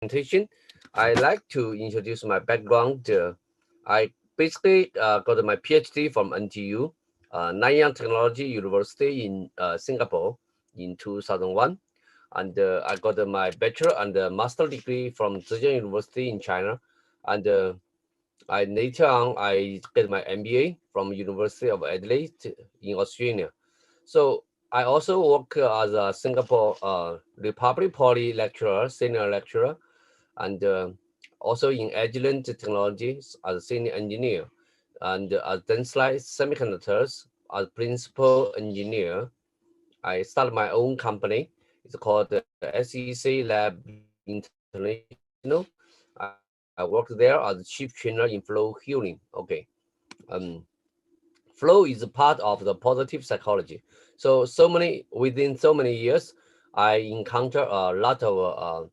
presentation, I like to introduce my background. I basically got my PhD from NTU, Nanyang Technology University in Singapore in 2001. And I got my bachelor and master degree from Zhejiang University in China. And I later on, I get my MBA from University of Adelaide in Australia. So I also work as a Singapore Republic Poly lecturer, senior lecturer, and also in Agilent Technologies as a senior engineer, and as Denslite Semiconductors as principal engineer. I started my own company. It's called the SEC Lab International. I worked there as a chief trainer in flow healing. Okay. Um, Flow is a part of the positive psychology. So many within so many years, I encounter a lot of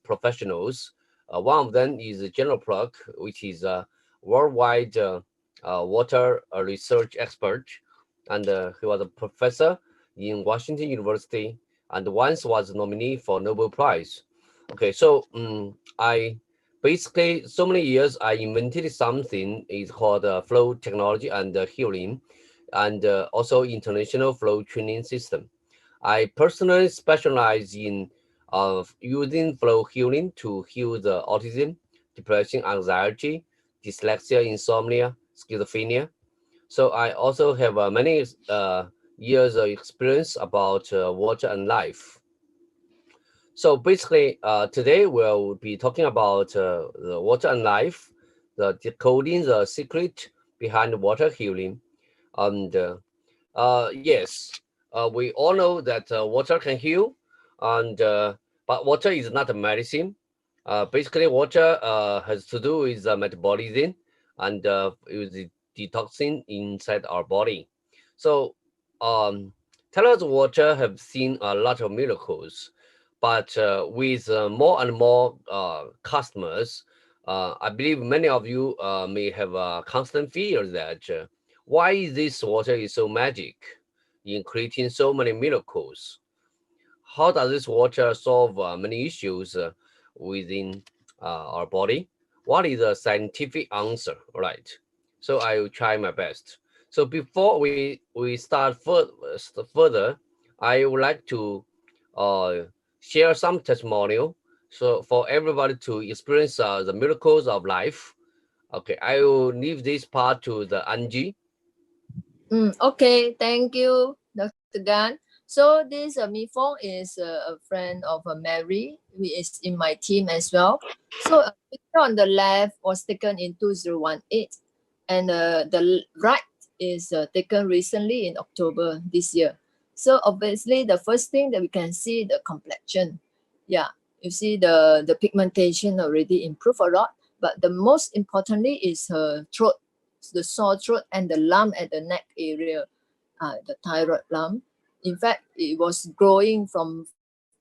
professionals. One of them is General Plug, which is a worldwide water research expert, and he was a professor in Washington University, and once was nominee for Nobel Prize. Okay, so I basically so many years I invented something is called flow technology and healing, and also international flow training system. I personally specialize in using flow healing to heal the autism, depression, anxiety, dyslexia, insomnia, schizophrenia. So I also have many years of experience about water and life. So basically, today we'll be talking about the water and life, the decoding the secret behind water healing. And yes, we all know that water can heal, and but water is not a medicine. Basically, water has to do with metabolism and with the detoxing inside our body. So, Terahertz water have seen a lot of miracles, but with more and more customers, I believe many of you may have a constant fear that why this water is so magic in creating so many miracles. How does this water solve many issues within our body? What is the scientific answer, right? So I will try my best. So before we start further, I would like to uh, share some testimonial. So for everybody to experience the miracles of life. Okay, I will leave this part to the Angie. Okay, thank you, Dr. Gan. So this Mei Fong is a friend of Mary, who is in my team as well. So a picture on the left was taken in 2018, and the right is taken recently in October this year. So obviously, the first thing that we can see the complexion. Yeah, you see the pigmentation already improved a lot, but the most importantly is her throat, the sore throat and the lump at the neck area, the thyroid lump. In fact, it was growing from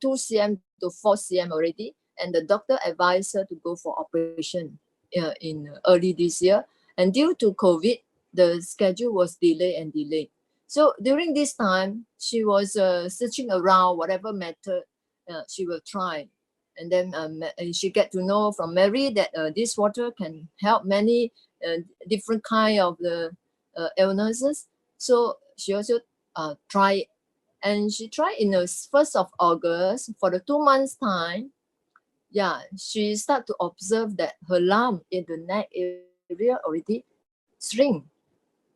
2 cm to 4 cm already, and the doctor advised her to go for operation in early this year. And due to COVID, the schedule was delayed and delayed. So during this time, she was searching around whatever method she will try. And then she get to know from Mary that this water can help many different kind of the illnesses. So she also tried it. And she tried in the 1st of August for the 2 months time. Yeah, she start to observe that her lump in the neck area already shrink.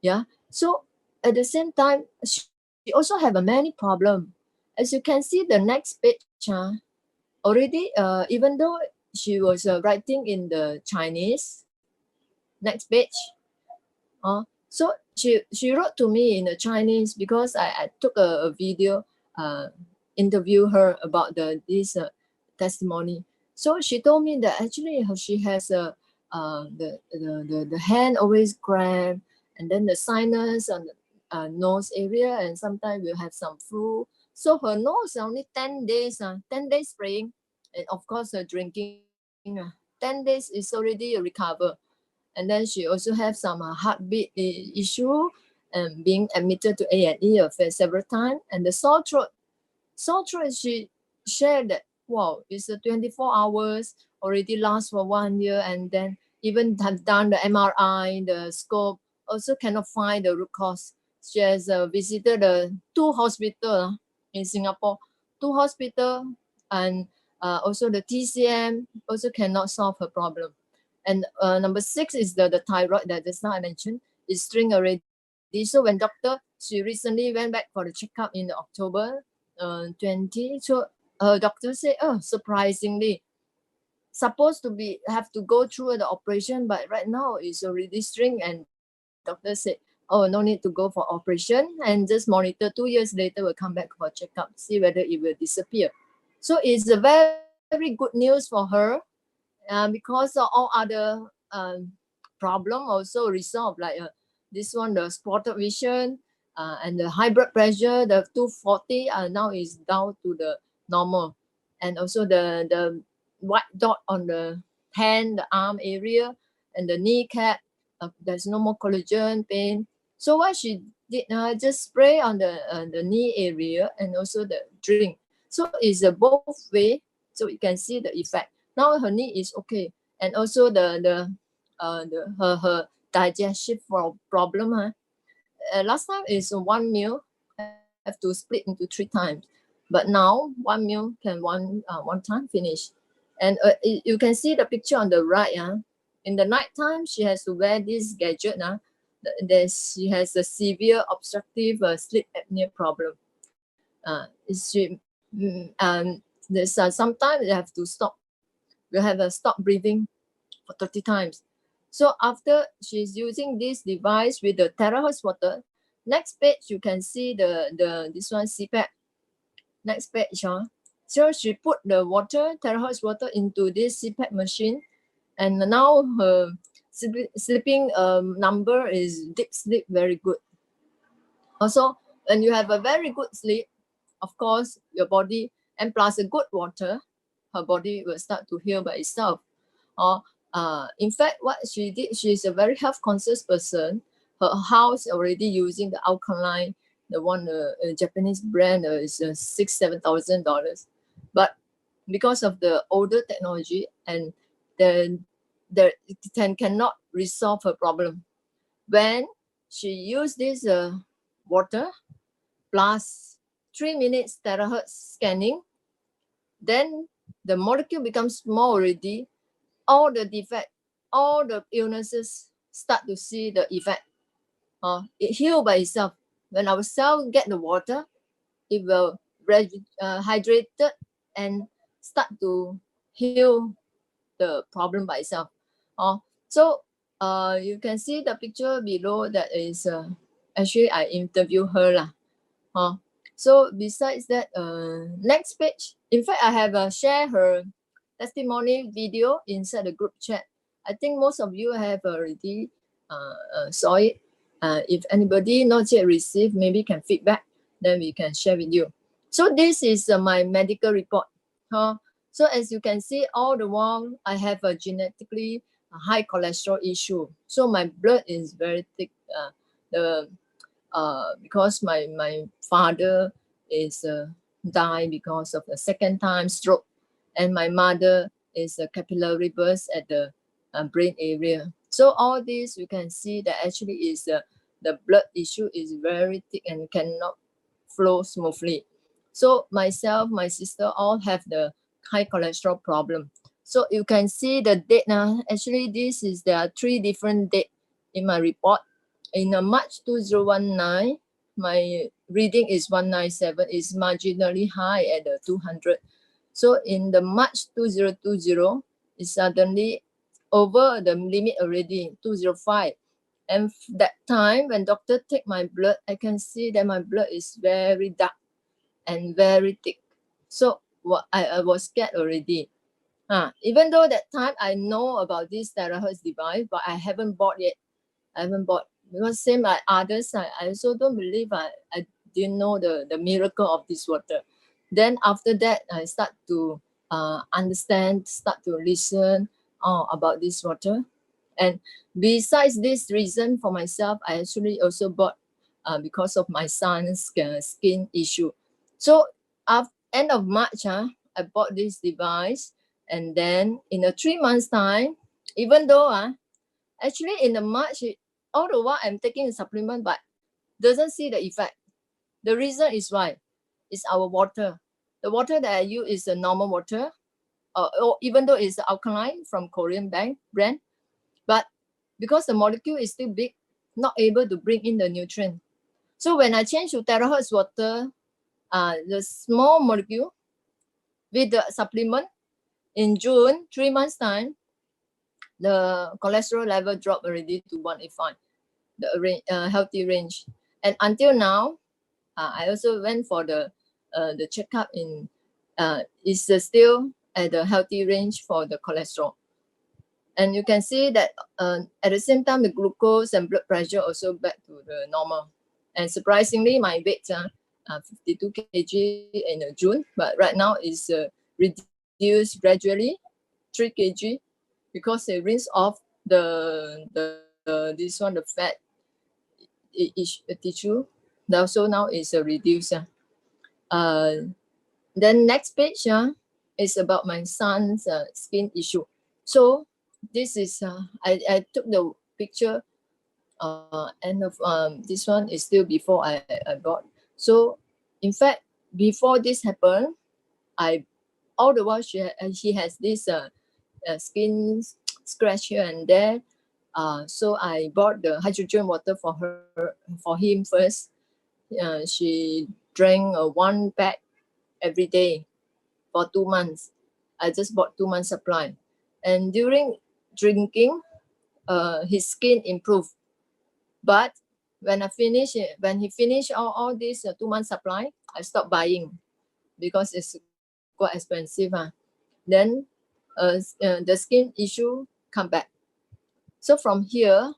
Yeah, so at the same time, she also have a many problem. As you can see the next page, already even though she was writing in the Chinese, next page, so she wrote to me in the Chinese because I took a video, interview her about this testimony. So she told me that actually she has the hand always cramp, and then the sinus on the nose area, and sometimes we'll have some flu. So her nose only 10 days, 10 days spraying, and of course her drinking, 10 days is already recover. And then she also have some heartbeat issue and being admitted to A&E several times. And the sore throat she shared that wow, it's a 24 hours, already last for 1 year, and then even have done the MRI, the scope, also cannot find the root cause. She has visited the 2 hospitals in Singapore, 2 hospitals, and also the TCM also cannot solve her problem. And number 6 is the thyroid that just now I mentioned is string already. So when doctor, she recently went back for the checkup in October 20. So her doctor said, oh, surprisingly, supposed to be have to go through the operation, but right now it's already string, and doctor said, oh, no need to go for operation, and just monitor 2 years later will come back for checkup, see whether it will disappear. So it's a very good news for her, because all other problem also resolved, like this one, the spotted vision, and the high blood pressure, the 240 now is down to the normal, and also the white dot on the hand, the arm area, and the kneecap, there's no more collagen pain. So what she did, just spray on the knee area and also the drink. So it's a both way, so you can see the effect. Now her knee is okay, and also her digestive problem. Last time is one meal have to split into 3 times, but now one meal can one time finish. And you can see the picture on the right. In the night time, she has to wear this gadget. She has a severe obstructive sleep apnea problem. There's sometimes they have to stop. We have a stop breathing for 30 times. So after she's using this device with the terahertz water, next page you can see the this one CPAP. Next page, so she put the water, terahertz water, into this CPAP machine, and now her sleeping number is deep sleep very good. Also, when you have a very good sleep, of course, your body, and plus a good water, her body will start to heal by itself. Or in fact, what she did, she's a very health conscious person. Her house already using the alkaline, the one Japanese brand is $6,000-7,000. But because of the older technology, and then it cannot resolve her problem. When she used this water plus 3 minutes terahertz scanning, then the molecule becomes small already. All the defect, all the illnesses start to see the effect. It heals by itself. When our cell get the water, it will hydrate it and start to heal the problem by itself. So you can see the picture below, that is actually I interview her lah. So besides that, next page, in fact, I have shared her testimony video inside the group chat. I think most of you have already saw it. If anybody not yet received, maybe can feedback, then we can share with you. So this is my medical report. So as you can see, all the while I have a genetically high cholesterol issue. So my blood is very thick. Because my father is died because of the second time stroke, and my mother is a capillary burst at the brain area. So all this you can see that actually is the blood issue is very thick and cannot flow smoothly. So myself, my sister all have the high cholesterol problem. So you can see the date now. Actually, there are 3 different dates in my report. In March 2019, my reading is 197, is marginally high at 200. So in the March 2020, it's suddenly over the limit already, 205. And that time when doctor take my blood, I can see that my blood is very dark and very thick. So I was scared already. Even though that time I know about this terahertz device, but I haven't bought yet. I haven't bought, because same like others, I also don't believe I didn't know the miracle of this water. Then after that, I start to understand, start to listen about this water. And besides this reason for myself, I actually also bought because of my son's skin issue. So end of March, I bought this device, and then in a 3 months time, even though actually in the March, all the while I'm taking a supplement, but doesn't see the effect. The reason is why? It's our water. The water that I use is a normal water, or even though it's alkaline from Korean brand, but because the molecule is still big, not able to bring in the nutrient. So when I change to Terahertz water, the small molecule with the supplement, in June, 3 months time, the cholesterol level dropped already to 185, the healthy range. And until now, I also went for the checkup in, is still at the healthy range for the cholesterol. And you can see that at the same time, the glucose and blood pressure also back to the normal. And surprisingly, my weight 52 kg in June, but right now is reduced gradually 3 kg because they rinse off this one, the fat tissue. So now is reduced. Then next page is about my son's skin issue. So this is I took the picture and this one is still before I bought. So in fact, before this happened, I all the while he has this skin scratch here and there. So I bought the hydrogen water for him first. She drank 1 pack every day for 2 months. I just bought 2 months supply, and during drinking, his skin improved. But when when he finished all this 2 months supply, I stopped buying because it's quite expensive. Then the skin issue come back. So from here,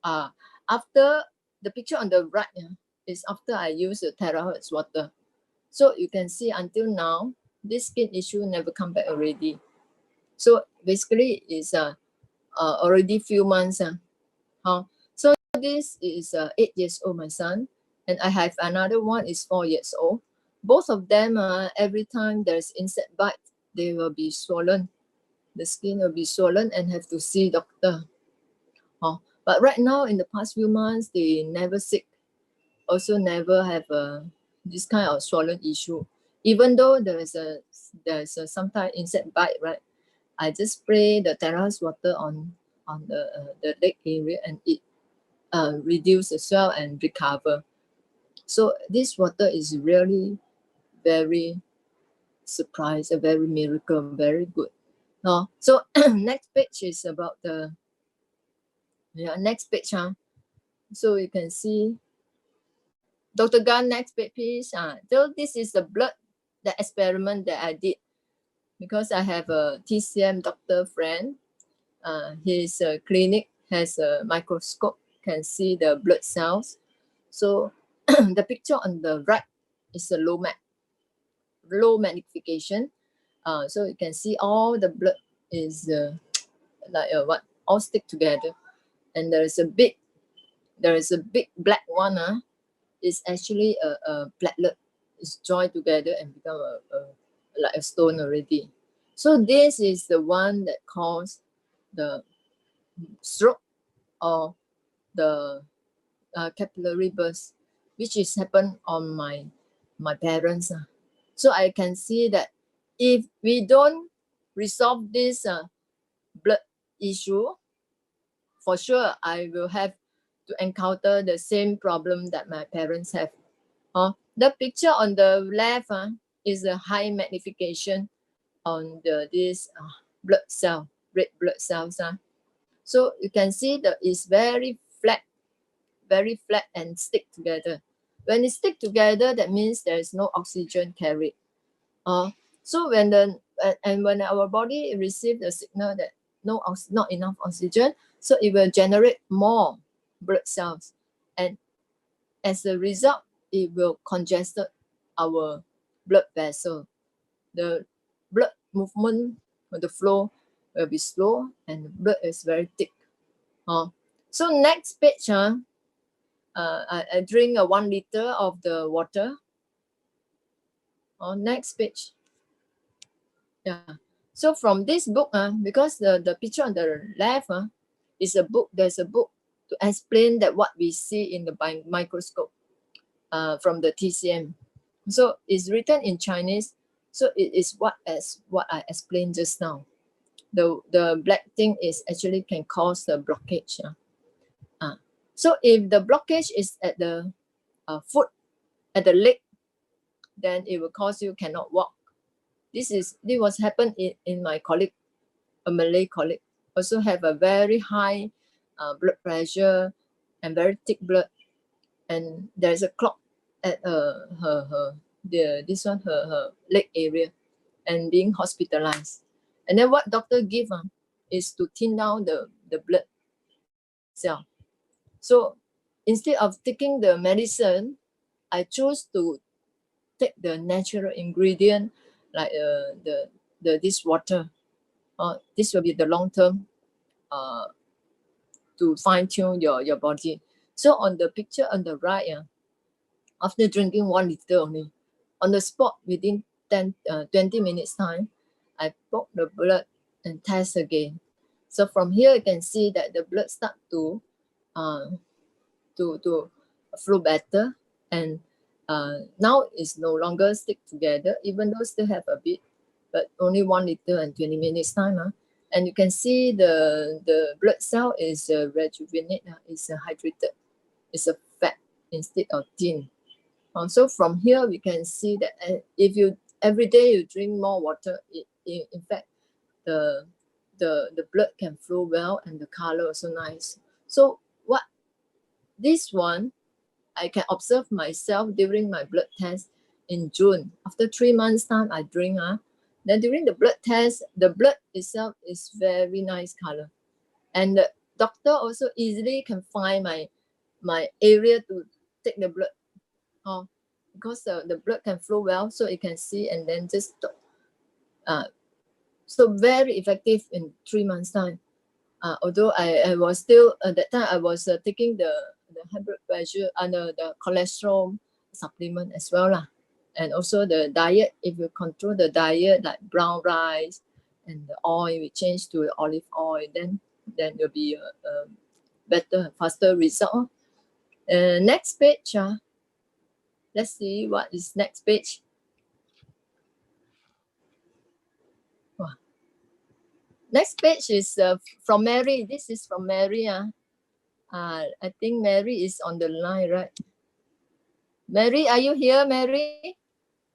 after the picture on the right is after I use the Terahertz water. So you can see until now, this skin issue never come back already. So basically, it's already few months. So this is 8 years old, my son, and I have another one is 4 years old. Both of them, every time there's insect bite, they will be swollen. The skin will be swollen and have to see doctor. But right now, in the past few months, they never sick. Also never have this kind of swollen issue. Even though there's a sometimes insect bite, right? I just spray the Terahertz water on the leg area, and it reduce the swell and recover. So this water is really very surprise, a very miracle, very good. So next page is about the next page. So you can see Dr. Gan, next page please. So this is the blood, the experiment that I did, because I have a TCM doctor friend. His clinic has a microscope, can see the blood cells. So the picture on the right is a low magnification. So you can see all the blood is like all stick together, and there is a big black one. Is actually a platelet. It's joined together and become like a stone already. So this is the one that caused the stroke or the capillary burst, which is happened on my parents. So I can see that if we don't resolve this blood issue, for sure I will have to encounter the same problem that my parents have. The picture on the left is a high magnification on this blood cell, red blood cells. So you can see that it's very flat and stick together. When it stick together, that means there is no oxygen carried. So when when our body receive the signal that not enough oxygen, so it will generate more blood cells, and as a result, it will congest our blood vessel. The blood movement or the flow will be slow, and the blood is very thick. So next page, I drink 1 liter of the water. Next page. Yeah. So from this book, because the picture on the left is a book, there's a book to explain that what we see in the microscope from the TCM. So it's written in Chinese. So it is what I explained just now. The black thing is actually can cause the blockage. So if the blockage is at the foot, at the leg, then it will cause you cannot walk. This was happened in my colleague, a Malay colleague, also have a very high blood pressure and very thick blood, and there's a clot at her leg area, and being hospitalized. And then what doctor give is to thin down the blood cell. So instead of taking the medicine, I choose to take the natural ingredient like this water. This will be the long term to fine tune your body. So on the picture on the right, after drinking 1 liter only, on the spot within 20 minutes time, I poke the blood and test again. So from here you can see that the blood start to flow better, and now it's no longer stick together, even though still have a bit, but only 1 liter and 20 minutes time. And you can see the blood cell is rejuvenate, is hydrated, it's a fat instead of thin. So from here we can see that if you every day you drink more water, in fact the blood can flow well and the color also nice. So what this one I can observe myself during my blood test in June. After 3 months time I drink, then during the blood test, the blood itself is very nice color. And the doctor also easily can find my area to take the blood. Because the blood can flow well, so it can see and then just stop. So very effective in 3 months time. Although I was still at that time I was taking the high blood pressure and the cholesterol supplement as well lah. And also the diet, if you control the diet like brown rice and the oil, we change to olive oil, then there'll be a better, faster result. Next page. Let's see what is next page. Wow. Next page is from Mary. This is from Mary. I think Mary is on the line, right? Mary, are you here, Mary?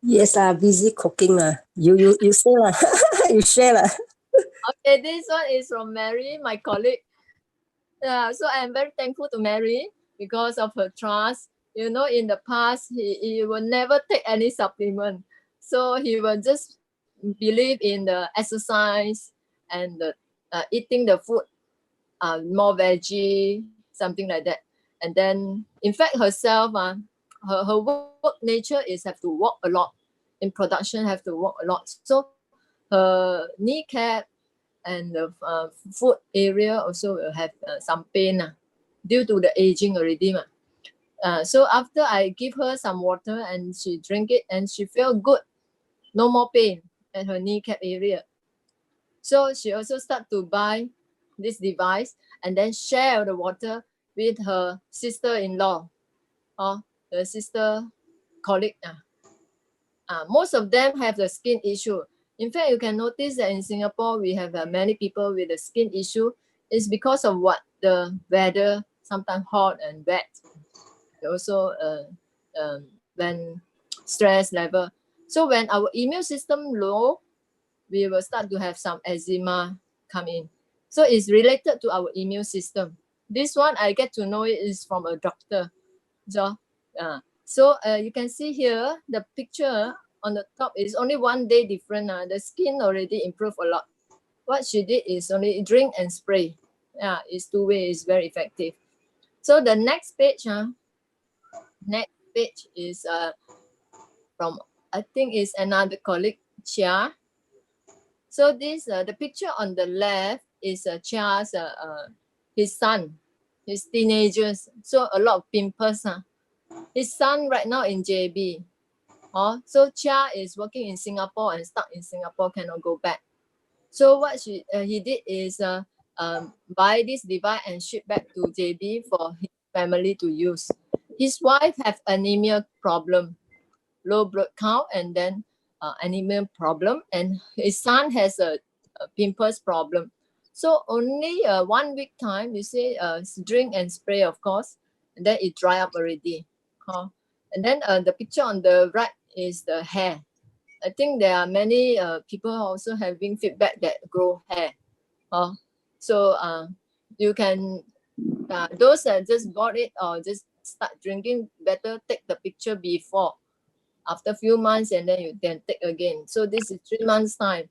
Yes, busy cooking. You say lah. You share lah. Okay, this one is from Mary, my colleague. Yeah, so I'm very thankful to Mary because of her trust. You know, in the past, he will never take any supplement. So he will just believe in the exercise and the eating the food, more veggie, something like that. And then, in fact, herself, her work nature is have to walk a lot. In production, have to walk a lot. So her kneecap and the foot area also will have some pain due to the aging already. So after I give her some water and she drink it and she felt good, no more pain at her kneecap area. So she also start to buy this device and then share the water with her sister-in-law or the sister colleague. Most of them have the skin issue. In fact, you can notice that in Singapore, we have many people with a skin issue. It's because of what? The weather, sometimes hot and wet. Also, when stress level. So when our immune system low, we will start to have some eczema come in. So it's related to our immune system. This one, I get to know it is from a doctor. So you can see here, the picture on the top is only 1 day different. The skin already improved a lot. What she did is only drink and spray. Yeah, it's 2 ways, it's very effective. So the next page, is from, I think is another colleague, Chia. So this, the picture on the left is Chia's, his son, his teenagers. So a lot of pimples. His son right now in JB. So Chia is working in Singapore and stuck in Singapore, cannot go back. So what he did is buy this device and ship back to JB for his family to use. His wife have anemia problem, low blood count, and then anemia problem, and his son has a pimples problem. So only 1 week time, you say drink and spray, of course, and then it dry up already. And then the picture on the right is the hair. I think there are many people also having feedback that grow hair. So you can, those that just got it or just start drinking, better take the picture before, after a few months, and then you can take again. So this is 3 months time.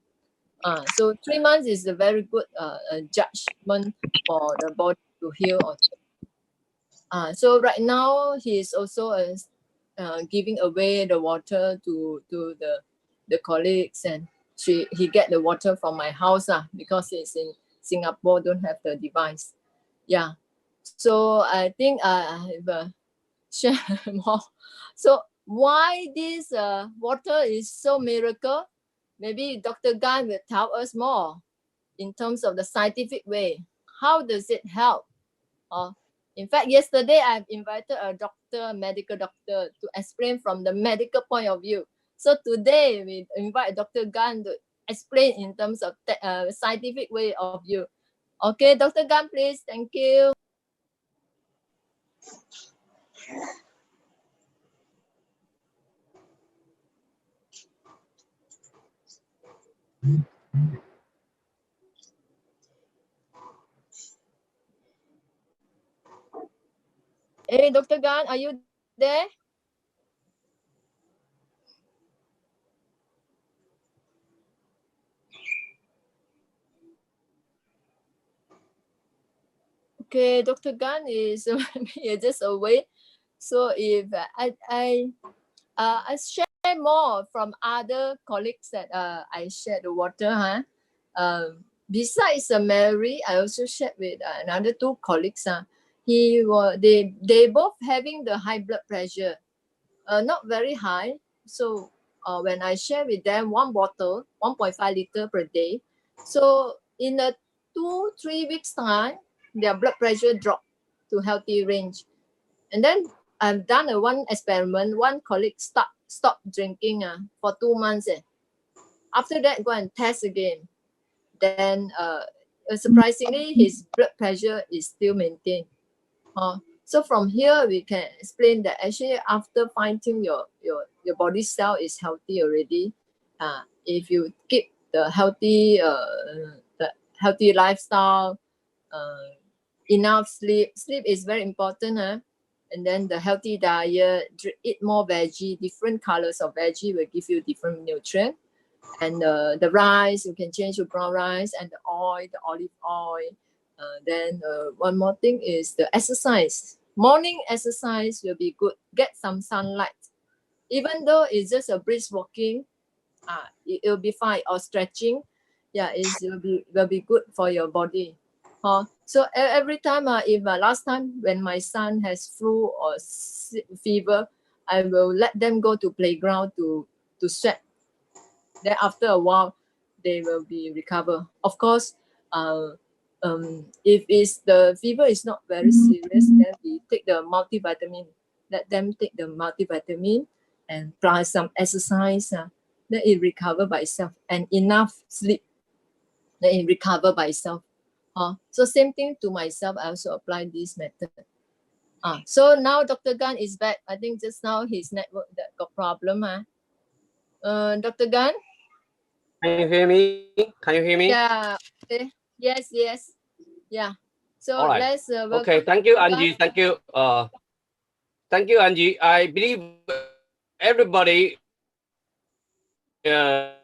So 3 months is a very good judgment for the body to heal. So right now he is also giving away the water to the colleagues, and he get the water from my house because it's in Singapore, don't have the device. Yeah. So I think I have share more. So why this water is so miracle? Maybe Dr. Gan will tell us more in terms of the scientific way. How does it help? In fact, yesterday I've invited a doctor, medical doctor, to explain from the medical point of view. So today we invite Dr. Gan to explain in terms of scientific way of view. Okay, Dr. Gan, please. Thank you. Hey, Dr. Gan, are you there? Okay, Dr. Gan is just away. So if I share more from other colleagues that I share the water. Besides Mary, I also shared with another 2 colleagues. They both having the high blood pressure, not very high. So when I share with them 1 bottle, 1.5 liter per day, so in a 2-3 weeks time, their blood pressure dropped to healthy range. And then I've done one experiment. 1 colleague stopped drinking for 2 months. After that, go and test again. Then surprisingly, his blood pressure is still maintained. So from here, we can explain that actually after finding your body cell is healthy already, if you keep the healthy lifestyle, enough sleep is very important. And then the healthy diet, eat more veggie, different colors of veggie will give you different nutrient. And the rice, you can change to brown rice, and the oil, the olive oil. Then one more thing is the exercise. Morning exercise will be good. Get some sunlight. Even though it's just a brisk walking, it'll be fine. Or stretching, it will be good for your body. So every time, if last time when my son has flu or fever, I will let them go to playground to sweat. Then after a while, they will be recover. Of course, if the fever is not very serious, then we take the multivitamin. Let them take the multivitamin and plus some exercise. Then it recover by itself, and enough sleep. Then it recover by itself. So same thing to myself. I also apply this method. So now Dr. Gan is back. I think just now his network that got problem. Dr. Gan. Can you hear me? Can you hear me? Yeah. Okay. Yes. Yeah. So All right. let's Okay. Thank you, Angie. Thank you. Thank you, Angie. I believe everybody. Can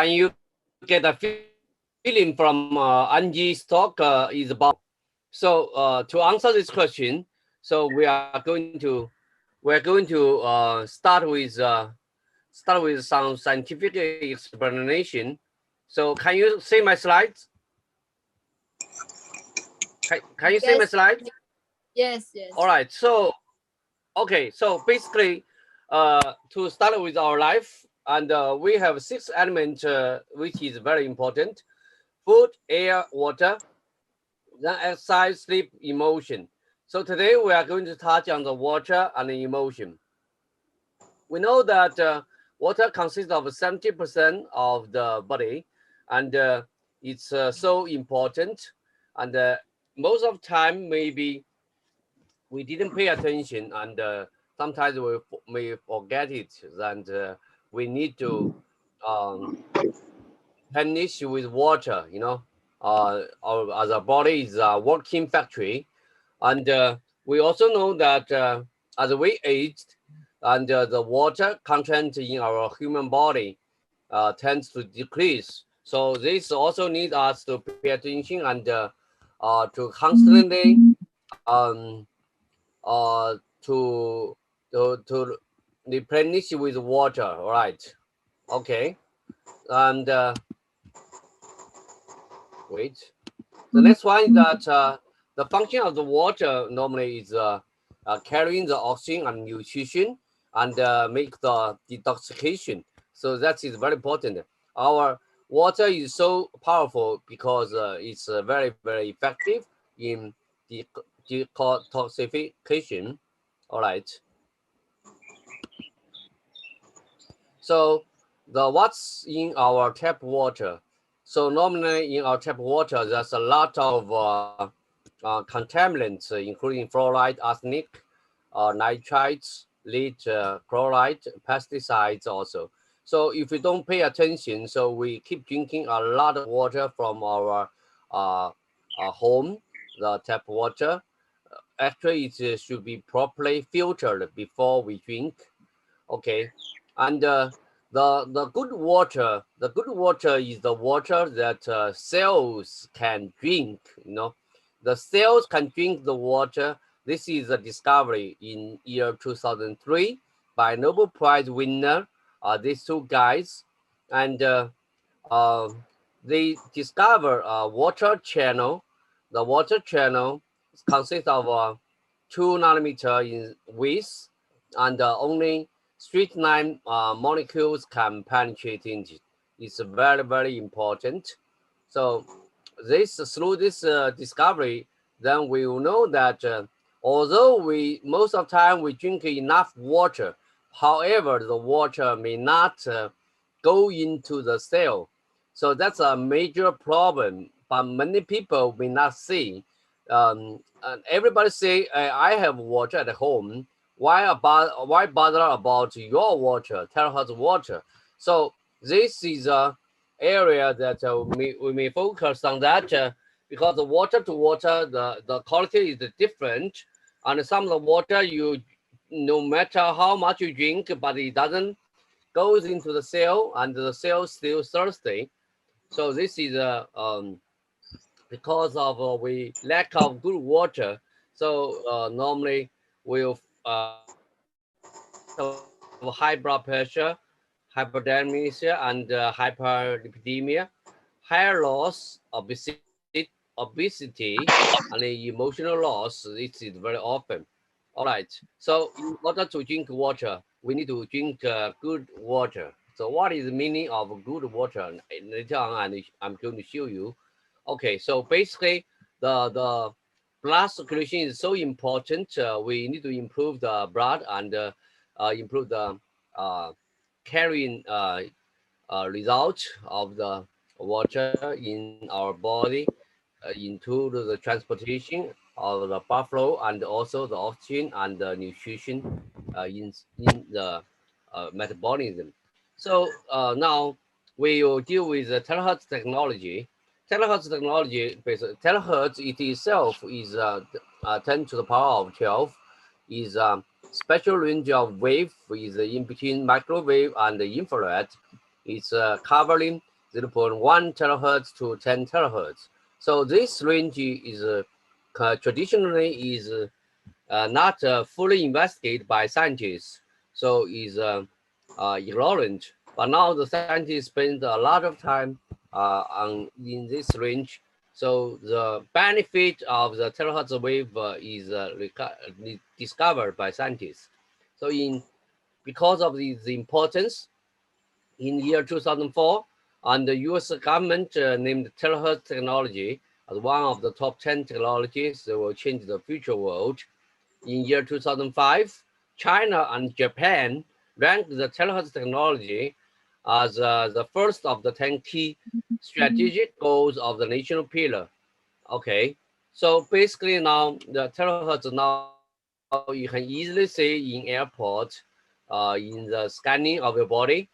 you get a feeling from Angie's talk? Is about. So to answer this question, so we're going to start with some scientific explanation. So can you see my slides? Can you see my slides? Yes. All right. So, okay. So basically, to start with our life, and we have 6 elements which is very important: food, air, water, then exercise, sleep, emotion. So today we are going to touch on the water and the emotion. We know that water consists of 70% of the body, and it's so important. And most of the time, maybe we didn't pay attention, and sometimes we may forget it. And we need to um, replenish with water. As our body is a working factory, and we also know that as we aged, and the water content in our human body tends to decrease. So this also needs us to pay attention and to constantly um, to replenish with water. All right. Okay. And wait. The next one is that the function of the water normally is carrying the oxygen and nutrition and make the detoxification. So that is very important. Our water is so powerful because it's very, very effective in de- detoxification. All right. So what's in our tap water? So normally in our tap water, there's a lot of contaminants, including fluoride, arsenic, nitrites, lead, chloride, pesticides also. So if we don't pay attention, so we keep drinking a lot of water from uh, our home, the tap water. Actually, it should be properly filtered before we drink. Okay, and the good water is the water that cells can drink. The cells can drink the water. This is a discovery in year 2003 by Nobel Prize winner, these 2 guys, and uh, they discover a water channel. The water channel consists of 2 nanometer in width, and only strychnine molecules can penetrate into it. It's very, very important. So through this discovery, then we will know that although we most of the time we drink enough water, however, the water may not go into the cell. So that's a major problem, but many people may not see. And everybody say, I have water at home. Why bother about your water, Terahertz water? So this is a area that we may focus on that because the water to water, the quality is different. And some of the water, no matter how much you drink, but it doesn't goes into the cell, and the cell still thirsty. So this is because of we lack of good water. So normally we'll have a lot of high blood pressure, hypertension, and hyperlipidemia, hair loss, obesity, and the emotional loss. This is very often. All right. So in order to drink water, we need to drink good water. So what is the meaning of good water? Later on, I'm going to show you. Okay. So basically, the blood circulation is so important. We need to improve the blood and improve the uh, carrying result of the water in our body into the transportation of the blood flow, and also the oxygen and the nutrition in the metabolism. So now we will deal with the terahertz technology. Terahertz technology, terahertz it itself is 10 to the power of 12, is special range of wave is in between microwave and the infrared. It's covering 0.1 terahertz to 10 terahertz. So this range is traditionally is not fully investigated by scientists, so is ignorant. But now the scientists spend a lot of time on in this range. So the benefit of the terahertz wave is discovered by scientists. So in because of the importance, in year 2004, and the US government named Terahertz technology as one of the top 10 technologies that will change the future world. In year 2005, China and Japan ranked the Terahertz technology as the first of the 10 key strategic goals of the national pillar. Okay, so basically now the terahertz now you can easily see in airport, in the scanning of your body.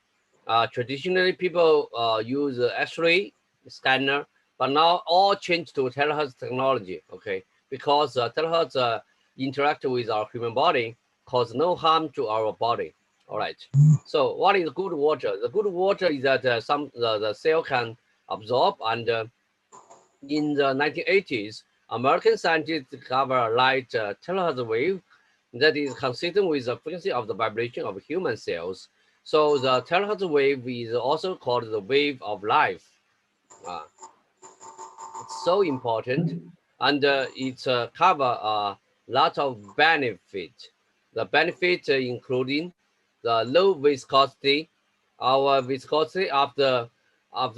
Traditionally, people use X-ray scanner, but now all changed to terahertz technology. Okay, because terahertz interact with our human body, cause no harm to our body. All right. So what is good water? The good water is that the cell can absorb, and in the 1980s, American scientists discovered a light terahertz wave that is consistent with the frequency of the vibration of human cells. So the terahertz wave is also called the wave of life. Uh, it's so important, and it cover a lot of benefit. The benefit including the low viscosity. Our viscosity after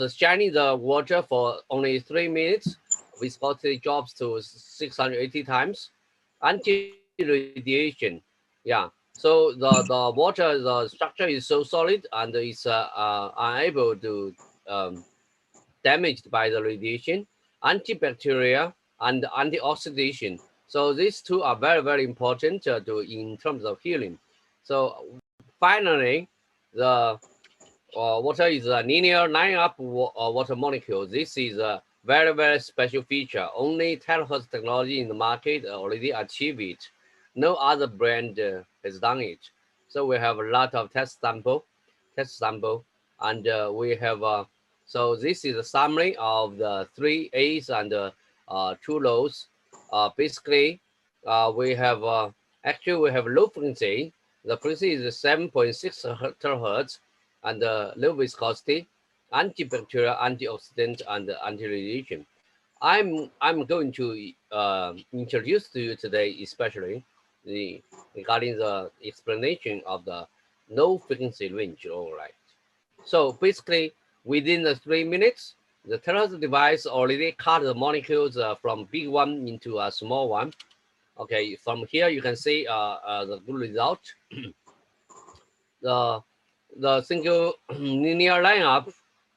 shining the water for only 3 minutes, viscosity drops to 680 times. Anti-radiation, yeah. So the water, the structure is so solid and is unable to um, damaged by the radiation, antibacterial, and antioxidation. So these two are very, very important in terms of healing. So finally, the water is a linear line up water molecule. This is a very, very special feature. Only Terahertz technology in the market already achieved it. No other brand has done it. So we have a lot of test sample, and we have so this is a summary of the 3 A's and 2 lows. Basically, we have actually we have low frequency. The frequency is 7.6 terahertz, and low viscosity, antibacterial, antioxidant, and anti-radiation. I'm going to introduce to you today, especially the regarding the explanation of the low frequency range. All right. So basically, within the 3 minutes, the Terahertz device already cut the molecules from big one into a small one. Okay, from here you can see the good result. the the single linear lineup.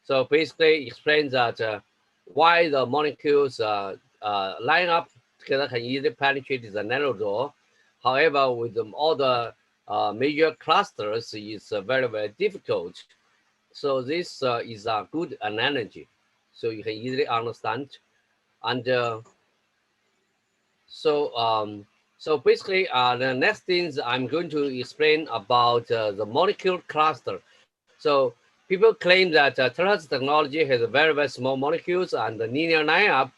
So basically explains that why the molecules line up together can easily penetrate the nanodore. However, with all the major clusters, it's very, very difficult. So this is a good analogy. So you can easily understand. And so so basically, the next things I'm going to explain about the molecule cluster. So people claim that Terahertz technology has very, very small molecules and the linear lineup,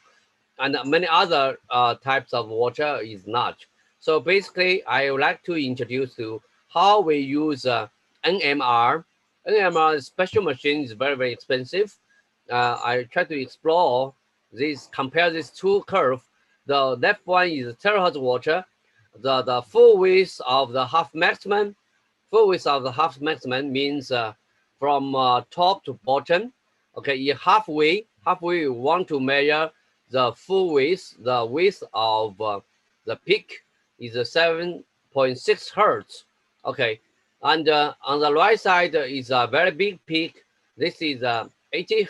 and many other types of water is not. So basically, I would like to introduce to how we use NMR. NMR special machine is very, very expensive. I try to explore this, compare these two curves. The left one is terahertz water. The full width of the half maximum. Full width of the half maximum means from top to bottom. Okay, in halfway you want to measure the full width. The width of the peak is 7.6 hertz. Okay, and on the right side is a very big peak. This is 80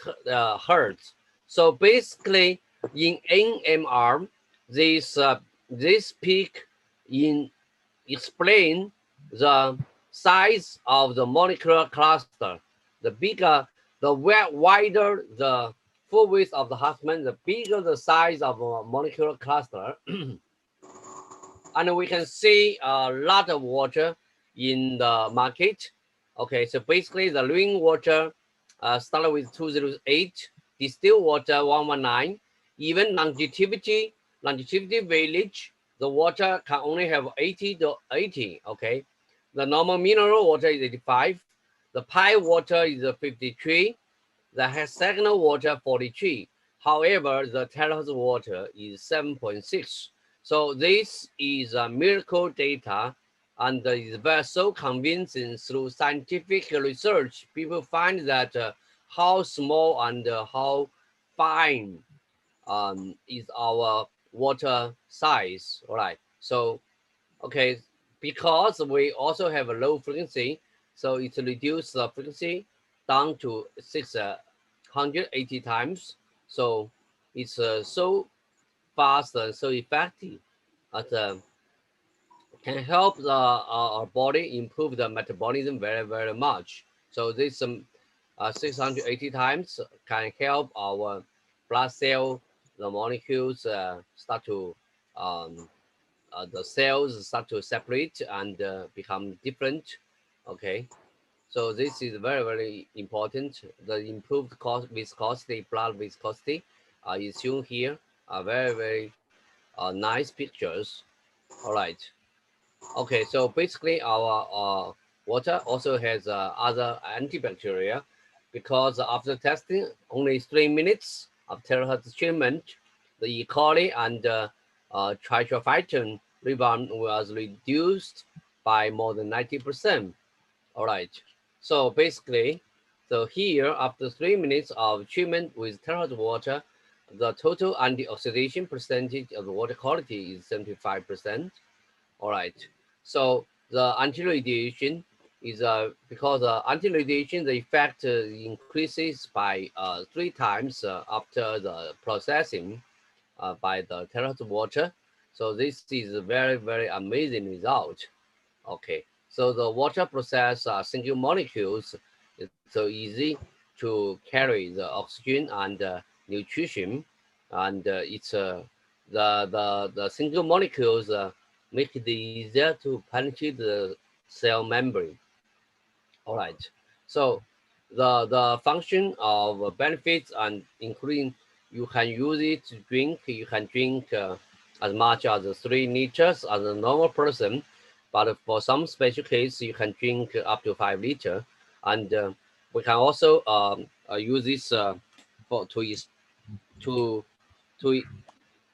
hertz. So basically, in NMR, this peak in explain the size of the molecular cluster. The bigger, the wider the full width of the Huffman, the bigger the size of a molecular cluster. And we can see a lot of water in the market. Okay, so basically the living water started with 208, distilled water 119, even longevity village, the water can only have 80 to 80. Okay, the normal mineral water is 85, the pipe water is 53, the hexagonal water 43. However, the Terahertz water is 7.6. So this is a miracle data and is very so convincing through scientific research. People find that how small and how fine is our water size. All right. So, okay, because we also have a low frequency, so it reduces the frequency down to 680 times. So it's so fast and so effective that can help our body improve the metabolism very, very much. So this 680 times can help our blood cell, the molecules start to the cells start to separate and become different. Okay, so this is very, very important. The improved viscosity, blood viscosity, is shown here. Very, very nice pictures. All right. Okay, so basically our water also has other antibacterial, because after testing only 3 minutes of terahertz treatment, the E. coli and trichophyton rebound was reduced by more than 90%. All right, so basically, so here after 3 minutes of treatment with terahertz water, the total antioxidation percentage of the water quality is 75%. All right. So the anti-radiation is because anti-radiation, the effect increases by 3 times after the processing by the Terahertz water. So this is a very, very amazing result. Okay. So the water process single molecules. It's so easy to carry the oxygen and nutrition, and it's the single molecules make it easier to penetrate the cell membrane. All right. So the function of benefits and including you can use it to drink. You can drink as much as 3 liters as a normal person, but for some special case you can drink up to 5 liter. And we can also use this for to to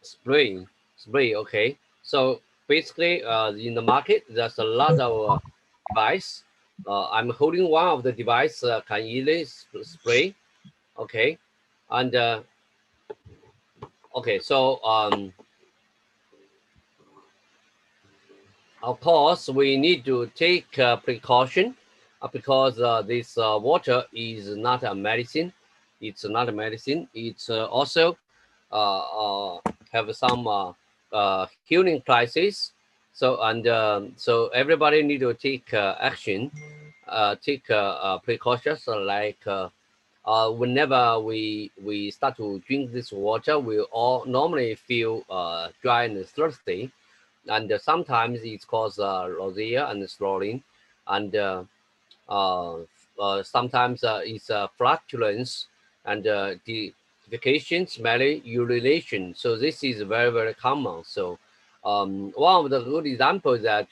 spray. Okay, so basically in the market there's a lot of device. I'm holding one of the device can easily spray. Okay, and okay, so of course we need to take precaution because this water is not a medicine. It's not a medicine. It's also have some healing crisis. So and so everybody need to take action, take precautions like whenever we start to drink this water, we all normally feel dry and thirsty, and sometimes it's caused rosacea and swelling, and uh, sometimes it's flatulence and defecation, smelly urination. So this is very, very common. So one of the good examples that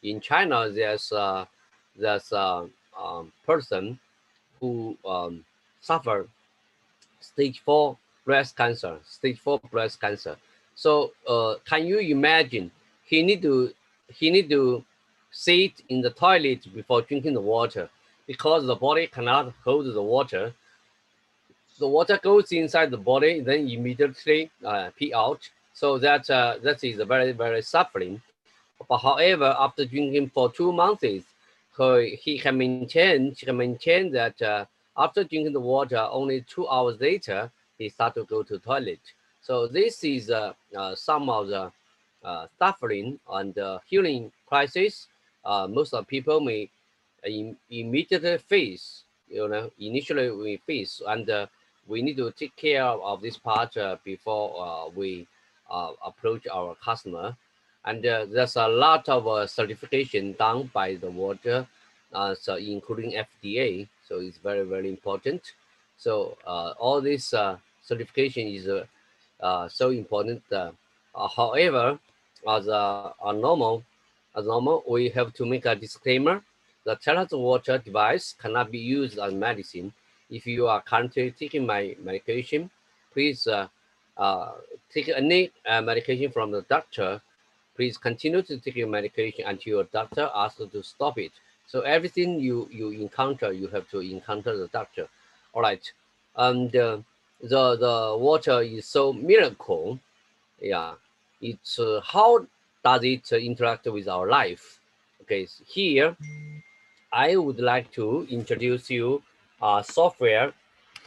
in China there's a person who suffer stage 4 breast cancer, stage 4 breast cancer. So can you imagine he need to sit in the toilet before drinking the water, because the body cannot hold the water. The water goes inside the body, then immediately pee out. So that is a very, very suffering. But however, after drinking for 2 months, he can maintain that after drinking the water, only 2 hours later, he start to go to toilet. So this is some of the suffering and healing crisis most of people may immediately face. Initially we face, and we need to take care of this part before we approach our customer. And there's a lot of certification done by the water, so including FDA. So it's very, very important. So all this certification is so important. However, as normal, we have to make a disclaimer. The Terahertz water device cannot be used as medicine. If you are currently taking my medication, please uh, take any medication from the doctor. please continue to take your medication until your doctor asks you to stop it. So everything you encounter, you have to encounter the doctor. All right. And the water is so miracle. Yeah. It's how does it interact with our life? Okay. So here, I would like to introduce you software.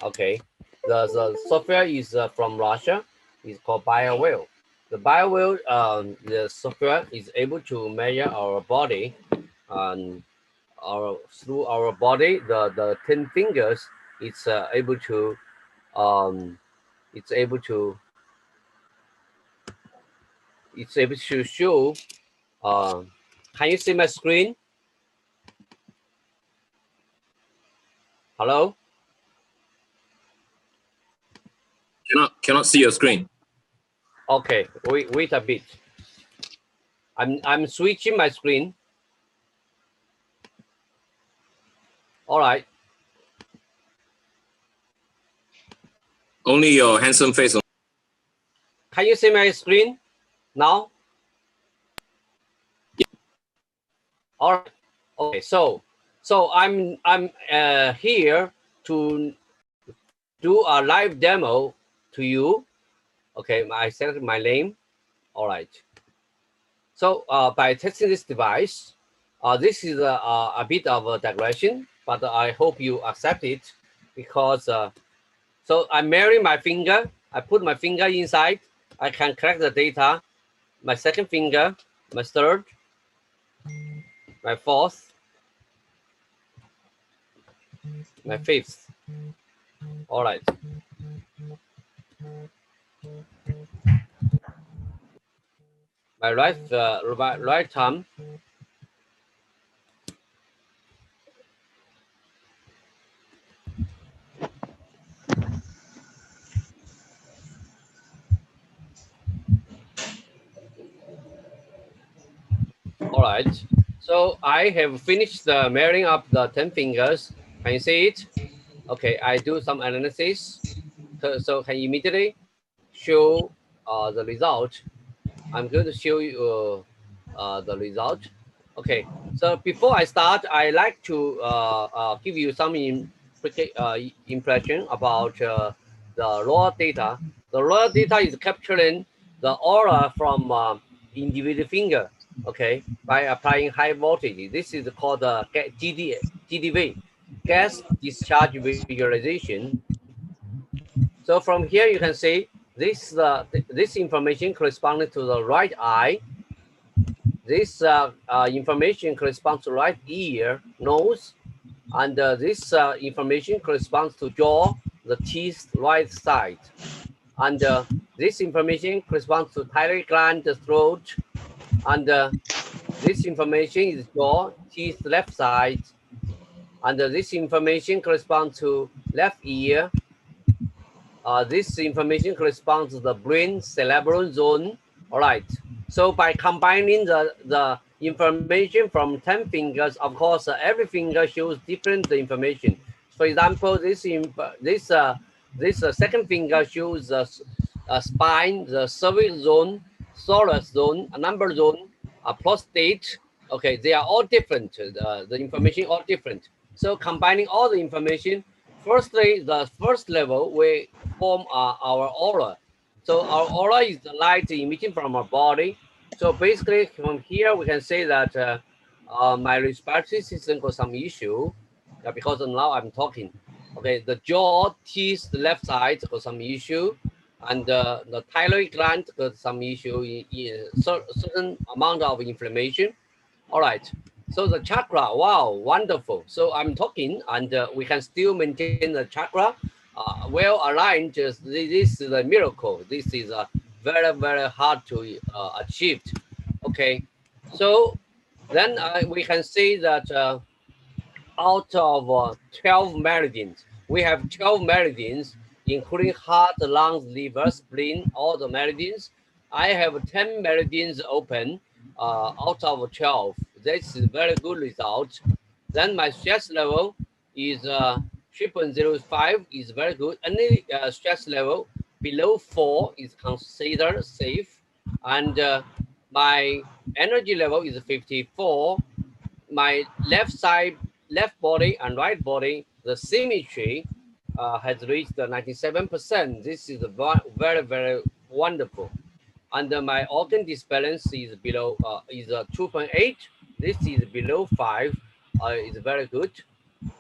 Okay. The software is from Russia. It's called BioWell. The BioWell, the software is able to measure our body, and through our body, the 10 fingers, it's able to um, it's able to show. Uh, can you see my screen? Hello. Cannot see your screen. Okay. Wait a bit. I'm switching my screen. All right. Only your handsome face. Can you see my screen now? Yeah. All right. Okay. So I'm here to do a live demo to you. Okay. I selected my name. All right. So by testing this device, this is a bit of a digression, but I hope you accept it, because so I'm marrying my finger. I put my finger inside. I can collect the data. My second finger, my third, my fourth, my fifth. All right. My right thumb. All right. So I have finished the marrying up the 10 fingers. Can you see it? Okay. I do some analysis. So can you immediately show the result? I'm going to show you the result. Okay. So before I start, I like to give you some impression about the raw data. The raw data is capturing the aura from individual finger. Okay, by applying high voltage. This is called the GDV, gas discharge visualization. So from here you can see this information corresponding to the right eye. This information corresponds to right ear, nose, and this information corresponds to jaw, the teeth, right side. And this information corresponds to thyroid gland, the throat, and this information is jaw, teeth, left side. And this information corresponds to left ear. This information corresponds to the brain cerebral zone. All right. So by combining the information from 10 fingers, of course, every finger shows different information. For example, this second finger shows a spine, the cervix zone, thorax zone, a number zone, a prostate. Okay, they are all different. The information all different. So combining all the information, firstly, the first level we form our aura. So our aura is the light emitting from our body. So basically, from here we can say that my respiratory system got some issue because now I'm talking. Okay, the jaw, teeth, the left side got some issue, and the thyroid gland got some issue in certain amount of inflammation. All right. So the chakra, wow, wonderful. So I'm talking, and we can still maintain the chakra well aligned. This is a miracle. This is very, very hard to achieve. Okay. So then we can say that out of 12 meridians, we have 12 meridians, including heart, lungs, liver, spleen, all the meridians. I have 10 meridians open out of 12. That's a very good result. Then my stress level is 3.05 is very good. Any stress level below 4 is considered safe. And my energy level is 54. My left side, left body and right body, the symmetry has reached 97%. This is very, very wonderful. And my organ disbalance is below, is 2.8. This is below 5. Is very good.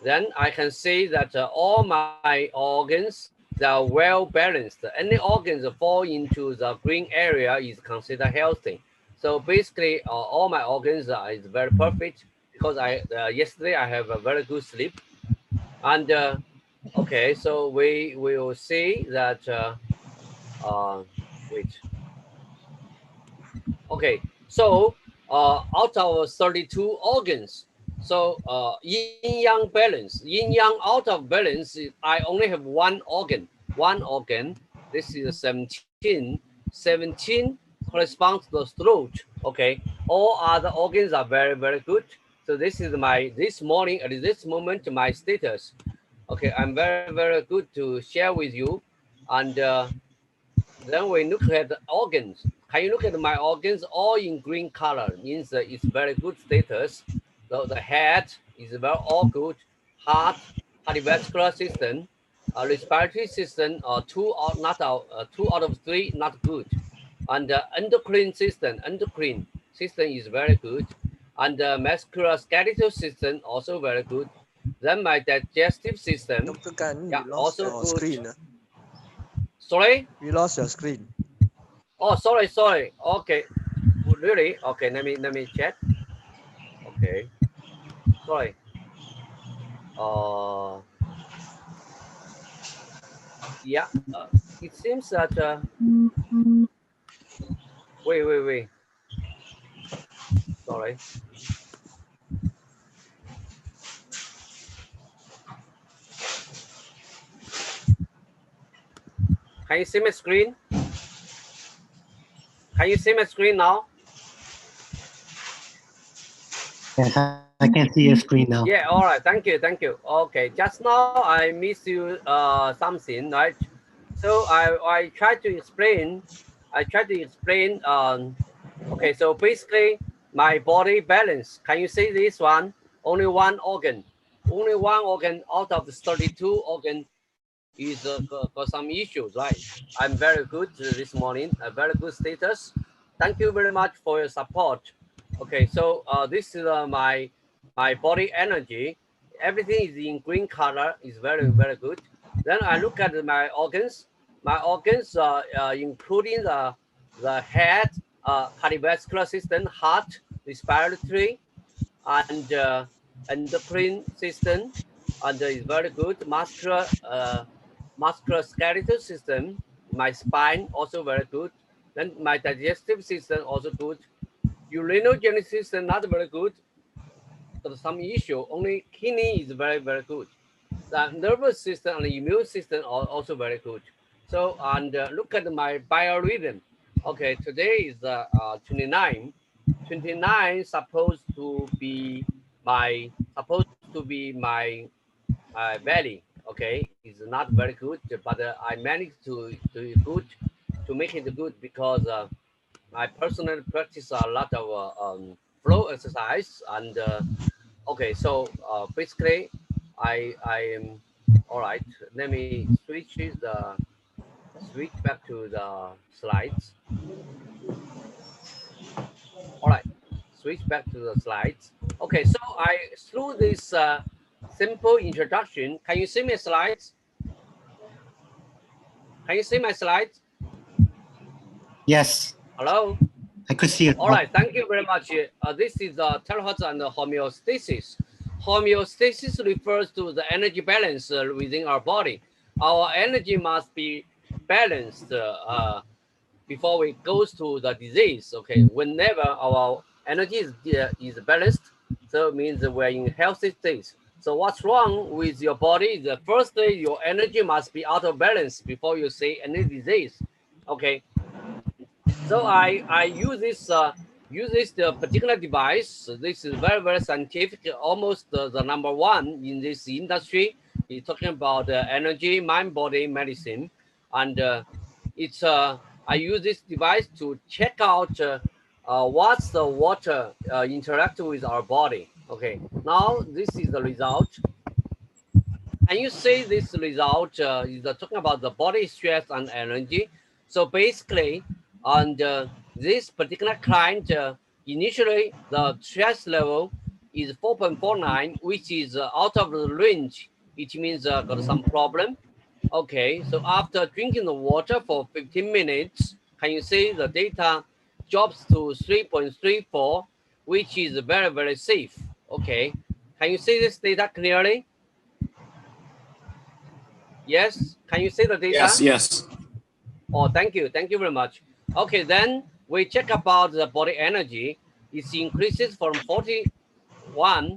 Then I can say that all my organs, they are well balanced. Any organs fall into the green area is considered healthy. So basically, all my organs is very perfect because I yesterday I have a very good sleep. And okay, so we will see that. Wait. Okay, so out of 32 organs, so yin yang balance, yin yang out of balance, I only have one organ. One organ. This is 17. 17 corresponds to the throat. Okay, all other organs are very, very good. So this is my this morning at this moment my status. Okay, I'm very, very good to share with you, and then we look at the organs. Can you look at my organs all in green color? Means it's very good status. The head is very all good. Heart, cardiovascular system, respiratory system, two out of three not good. And endocrine system is very good. And musculoskeletal system also very good. Then my digestive system, Dr. Gan, yeah, you lost also your good. screen. Sorry. We lost your screen. Oh, sorry. Okay, really? Okay, let me check. Okay, sorry. Uh, yeah. It seems that. Wait. Sorry. Can you see my screen? Can you see my screen now? Yes, I can see your screen now. Yeah. All right. Thank you. Okay. Just now I missed you something, right? So I tried to explain. Okay. So basically, my body balance. Can you see this one? Only one organ. Only one organ out of the 32 organ is got some issues, right? I'm very good this morning. A very good status. Thank you very much for your support. Okay, so this is my body energy. Everything is in green color. Is very, very good. Then I look at my organs. My organs, including the head, cardiovascular system, heart, respiratory, and endocrine system, and is very good. Musculoskeletal system, my spine also very good. Then my digestive system also good. Urinogenic system not very good. Got some issue. Only kidney is very, very good. The nervous system and the immune system are also very good. So, and look at my biorhythm. Okay, today is 29. 29 supposed to be my belly. Okay, is not very good, but I managed to good to make it good because I personally practice a lot of flow exercise. And okay, so basically I am all right. Let me switch back to the slides. All right, switch back to the slides. Okay, so I through this simple introduction, can you see my slides? Can you see my slides? Yes, Hello? I could see it. All right, thank you very much. This is Terahertz and homeostasis. Homeostasis refers to the energy balance within our body. Our energy must be balanced before we goes to the disease. Okay, whenever our energy is balanced, so it means that we're in healthy state. So what's wrong with your body? The first day your energy must be out of balance before you say any disease. Okay, so I use this particular device. This is very, very scientific, almost the number one in this industry. He's talking about energy, mind, body medicine, and it's I use this device to check out what's the water interact with our body. Okay, now this is the result. Can you say this result is talking about the body stress and energy? So basically, on this particular client, initially the stress level is 4.49, which is out of the range. It means got some problem. Okay, so after drinking the water for 15 minutes, can you see the data drops to 3.34, which is very, very safe. Okay, can you see this data clearly? Yes, can you see the data? Yes, yes. Oh, thank you very much. Okay, then we check about the body energy. It increases from 41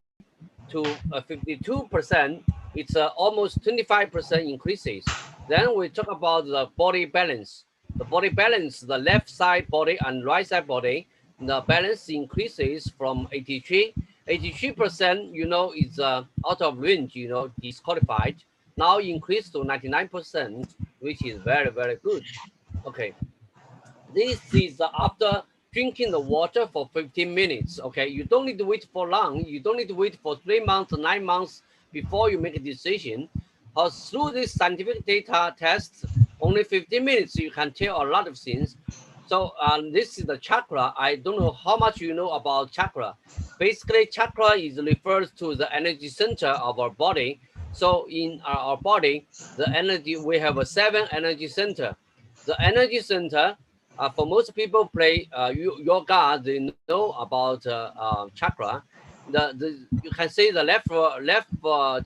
to 52%. It's almost 25% increases. Then we talk about the body balance. The body balance, the left side body and right side body, the balance increases from 83%, you know, is out of range, you know, disqualified. Now increased to 99%, which is very, very good. Okay, this is after drinking the water for 15 minutes. Okay, you don't need to wait for long. You don't need to wait for 3 months, 9 months before you make a decision. Through this scientific data test, only 15 minutes, you can tell a lot of things. So this is the chakra. I don't know how much you know about chakra. Basically, chakra is refers to the energy center of our body. So in our body, the energy, we have a 7 energy center. The energy center, for most people play yoga, they know about chakra. You can see the left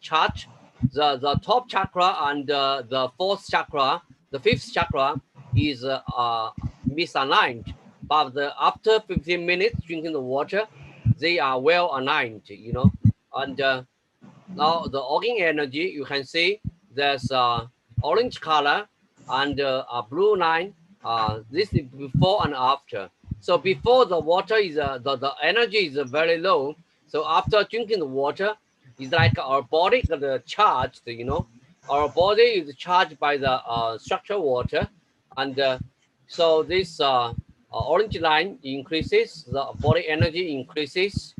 chart, the top chakra and the fourth chakra, the fifth chakra is misaligned. But after 15 minutes drinking the water, they are well aligned, you know. And now the organ energy, you can see there's orange color and a blue line. This is before and after. So before the water is the energy is very low. So after drinking the water, it's like our body got charged. You know, our body is charged by the structured water, and so this orange line increases. The body energy increases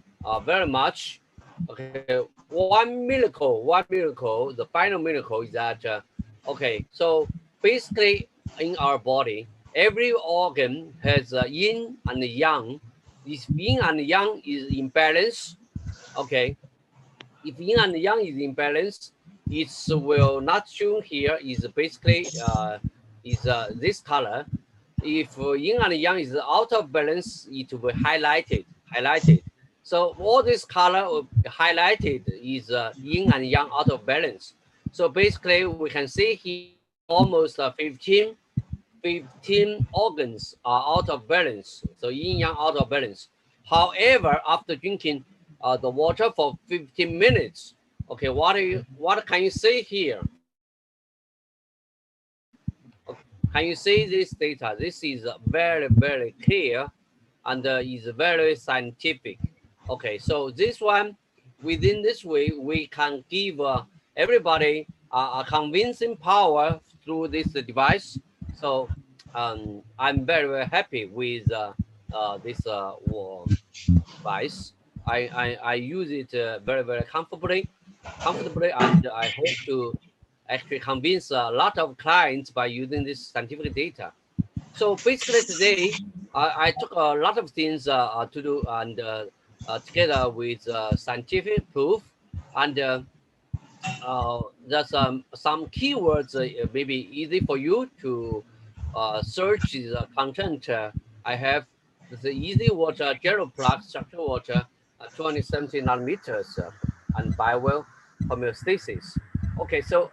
very much. Okay, one miracle, the final miracle is that, okay, so basically in our body, every organ has yin and yang. If yin and yang is imbalance, okay, if yin and yang is imbalance, it will not shown here is basically this color. If yin and yang is out of balance, it will be highlighted. So all this color highlighted is yin and yang out of balance. So basically we can see here almost 15 organs are out of balance. So yin yang out of balance. However, after drinking the water for 15 minutes, okay, what can you say here? Can you see this data? This is very, very clear and is very scientific. Okay, so this one, within this way, we can give everybody a convincing power through this device. So I'm very, very happy with this device. I use it very, very comfortably, and I hope to actually convince a lot of clients by using this scientific data. So basically today, I took a lot of things to do and together with scientific proof and there's some keywords maybe easy for you to search the content. I have the easy water, gel plug, structured water, 270 nanometers, and biowell homeostasis. Okay, so